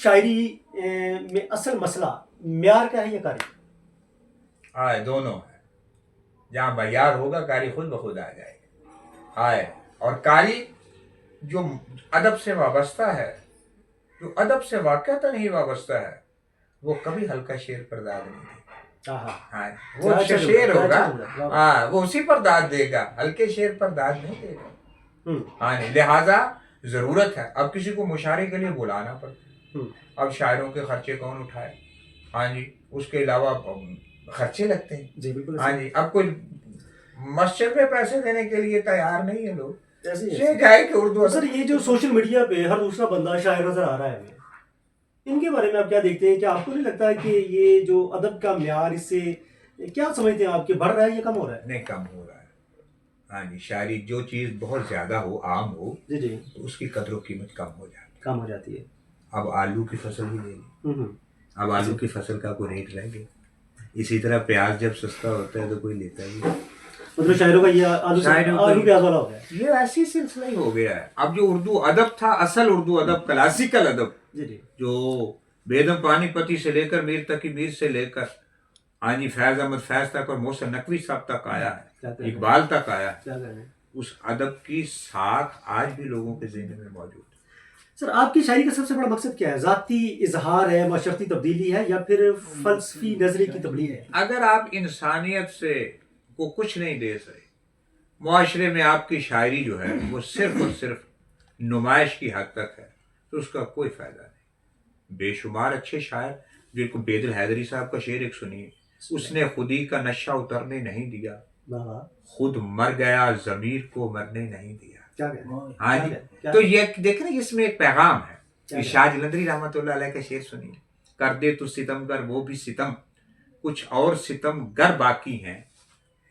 شاعری میں اصل مسئلہ معیار کا ہے یا کاری؟ دونوں ہے. جہاں معیار ہوگا کاری خود بخود آ جائے گا. اور کاری جو ادب سے وابستہ ہے، جو ادب سے واقعتا نہیں وابستہ ہے، وہ کبھی ہلکا شعر پر داد نہیں دے گا. وہ شعر ہوگا وہ اسی پر داد دے گا، ہلکے شعر پر داد نہیں دے گا. لہذا ضرورت ہے. اب کسی کو مشاعرے کے لیے بلانا پڑتا ہے، اب شاعروں کے خرچے کون اٹھائے؟ اس کے علاوہ خرچے لگتے ہیں. اب کوئی مسجد میں پیسے دینے کے لیے تیار نہیں ہے لوگ. کہ اردو سر یہ جو سوشل میڈیا پہ ہر دوسرا بندہ شاعر نظر آ رہا ہے ہمیں، ان کے بارے میں آپ کیا دیکھتے ہیں؟ کیا آپ کو نہیں لگتا ہے کہ یہ جو ادب کا معیار اس سے کیا سمجھتے ہیں آپ کہ بڑھ رہا ہے یا کم ہو رہا ہے؟ نہیں، کم ہو رہا ہے. شاعری جو چیز بہت زیادہ ہو، عام ہو، تو اس کی قدر و قیمت کم ہو جاتی ہے. اب آلو کی فصل بھی لے لی، اب آلو کی فصل کا کوئی ریٹ رہ گیا. اسی طرح پیاز جب سستا ہوتا ہے تو کوئی لیتا ہی نہیں. مطلب شاعروں کا یہ آلو پیاز والا ہو گیا، یہ ایسی سلسلہ ہی ہو گیا ہے. اب جو اردو ادب تھا، اصل اردو ادب، کلاسیکل ادب، جو بیدم پانی پتی سے لے کر میر تقی میر سے لے کر فیض احمد فیض تک اور محسن نقوی صاحب تک آیا ہے، اقبال تک آیا ہے، اس ادب کی ساکھ آج بھی لوگوں کے ذہن میں موجود ہے. سر آپ کی شاعری کا سب سے بڑا مقصد کیا ہے؟ ذاتی اظہار ہے، معاشرتی تبدیلی ہے، یا پھر فلسفی نظریے کی تبلیغ ہے؟ اگر آپ انسانیت سے کو کچھ نہیں دے سکے، معاشرے میں آپ کی شاعری جو ہے وہ صرف اور صرف نمائش کی حد تک ہے، تو اس کا کوئی فائدہ نہیں. بے شمار اچھے شاعر، جن کو بیدر الحیدری صاحب کا شعر ایک سنیے، اس نے خودی کا نشہ اترنے نہیں دیا، خود مر گیا ضمیر کو مرنے نہیں دیا. تو یہ دیکھ رہے اس میں ایک پیغام ہے. شاہ جلندری رحمۃ اللہ علیہ کا شعر سنیے، کر دے تو ستم گر وہ بھی ستم، کچھ اور ستم گر باقی ہیں،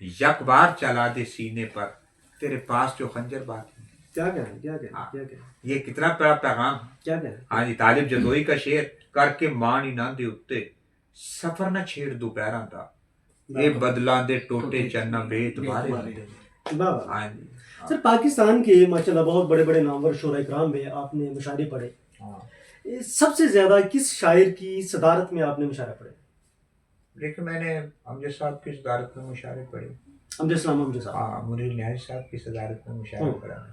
یک بار چلا دے سینے پر تیرے پاس جو خنجر باقی ہے. یہ کتنا بڑا پیغام ہے. طالب جدوئی کا شعر، کر کے مانی نہ دے اتے سفر نہ چھیڑ دوپہراں دا، اے بدلاں دے ٹوٹے چنہ بے اعتبارے. سر پاکستان کے ماشاءاللہ بہت بڑے بڑے نامور شعراء کرام میں آپ نے مشاعرے پڑھے، سب سے زیادہ کس شاعر کی صدارت میں آپ نے مشاعرے پڑھے؟ لیکن میں نے امجد صاحب کی صدارت میں مشاعرے پڑھے، امجد صاحب، منیر نیازی صاحب کی صدارت میں مشاعرے پڑھا.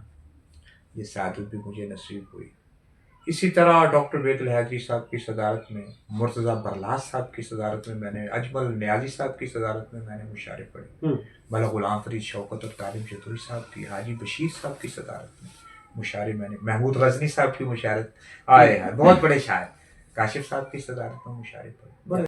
یہ سعادت بھی مجھے نصیب ہوئی. اسی طرح ڈاکٹر بیدر الحیدری صاحب کی صدارت میں، مرتضیٰ برلاس صاحب کی صدارت میں نے، اجمل نیازی صاحب کی صدارت میں نے مشاعرے پڑھے. مولانا غلام فرید شوکت اور طالب جدوئی صاحب کی، حاجی بشیر صاحب کی صدارت میں مشاعرے میں نے، محمود غزنی صاحب کی مشاعرت، بہت بڑے شاعر، کاشف صاحب کی صدارت میں مشاعرے پڑھے.